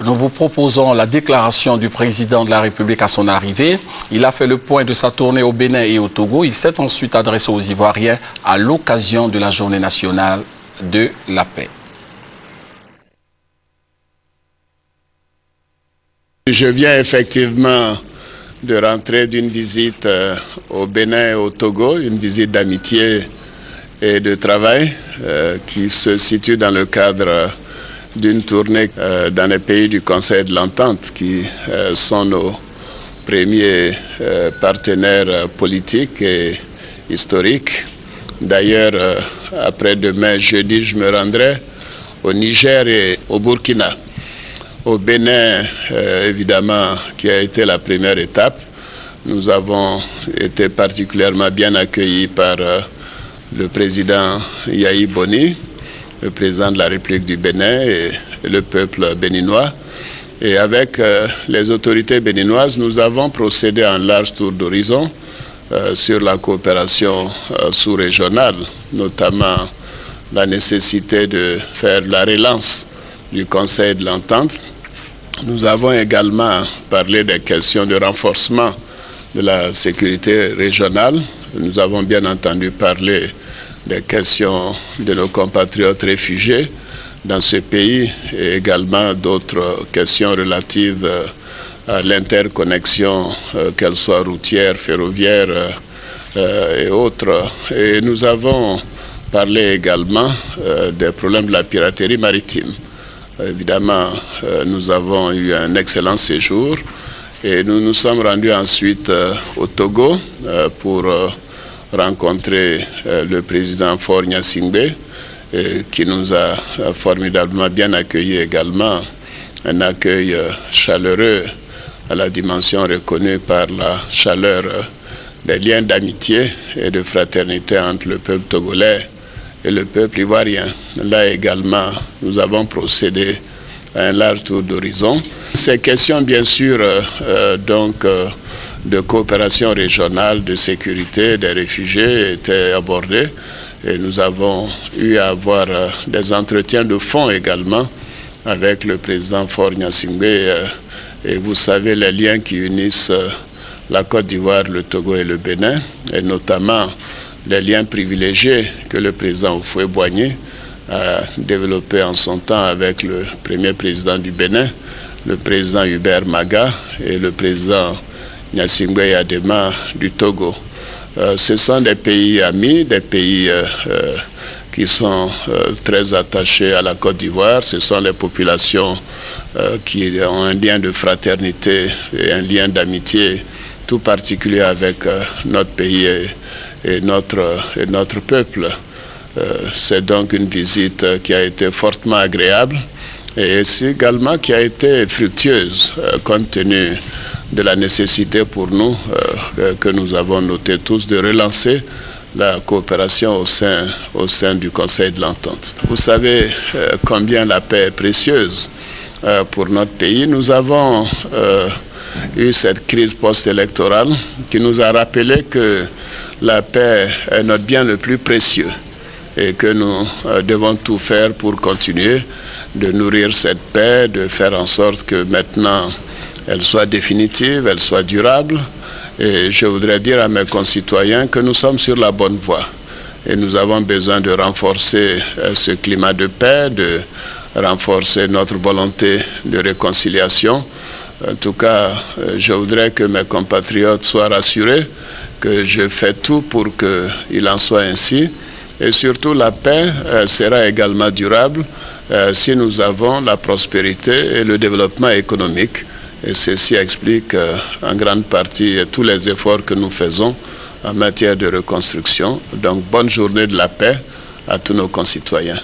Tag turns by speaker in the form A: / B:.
A: Nous vous proposons la déclaration du président de la République à son arrivée. Il a fait le point de sa tournée au Bénin et au Togo. Il s'est ensuite adressé aux Ivoiriens à l'occasion de la Journée nationale de la paix.
B: Je viens effectivement de rentrer d'une visite au Bénin et au Togo, une visite d'amitié et de travail qui se situe dans le cadre d'une tournée dans les pays du Conseil de l'Entente qui sont nos premiers partenaires politiques et historiques. D'ailleurs, après-demain, jeudi, je me rendrai au Niger et au Burkina. Au Bénin, évidemment, qui a été la première étape, nous avons été particulièrement bien accueillis par le président Yahi Boni, le président de la République du Bénin et le peuple béninois. Et avec les autorités béninoises, nous avons procédé à un large tour d'horizon sur la coopération sous-régionale, notamment la nécessité de faire la relance du Conseil de l'Entente. Nous avons également parlé des questions de renforcement de la sécurité régionale. Nous avons bien entendu parler des questions de nos compatriotes réfugiés dans ce pays et également d'autres questions relatives à l'interconnexion, qu'elle soit routière, ferroviaire et autres. Et nous avons parlé également des problèmes de la piraterie maritime. Évidemment, nous avons eu un excellent séjour et nous nous sommes rendus ensuite au Togo pour rencontrer le président Faure Gnassingbé qui nous a formidablement bien accueillis également, un accueil chaleureux à la dimension reconnue par la chaleur des liens d'amitié et de fraternité entre le peuple togolais et le peuple ivoirien. Là également, nous avons procédé à un large tour d'horizon. Ces questions, bien sûr, de coopération régionale, de sécurité des réfugiés étaient abordées et nous avons eu à avoir des entretiens de fond également avec le président Faure Gnassingbé. Et vous savez les liens qui unissent la Côte d'Ivoire, le Togo et le Bénin, et notamment les liens privilégiés que le président Houphouët-Boigny a développés en son temps avec le premier président du Bénin, le président Hubert Maga et le président Gnassingbé Adema du Togo. Ce sont des pays amis, des pays qui sont très attachés à la Côte d'Ivoire. Ce sont les populations qui ont un lien de fraternité et un lien d'amitié tout particulier avec notre pays et notre peuple. C'est donc une visite qui a été fortement agréable et également qui a été fructueuse compte tenu de la nécessité pour nous que nous avons noté tous de relancer la coopération au sein du Conseil de l'Entente. Vous savez combien la paix est précieuse pour notre pays. Nous avons eu cette crise post-électorale qui nous a rappelé que la paix est notre bien le plus précieux et que nous devons tout faire pour continuer de nourrir cette paix, de faire en sorte que maintenant elle soit définitive, elle soit durable. Et je voudrais dire à mes concitoyens que nous sommes sur la bonne voie et nous avons besoin de renforcer ce climat de paix, de renforcer notre volonté de réconciliation. En tout cas, je voudrais que mes compatriotes soient rassurés que je fais tout pour qu'il en soit ainsi. Et surtout, la paix sera également durable si nous avons la prospérité et le développement économique. Et ceci explique en grande partie tous les efforts que nous faisons en matière de reconstruction. Donc, bonne journée de la paix à tous nos concitoyens.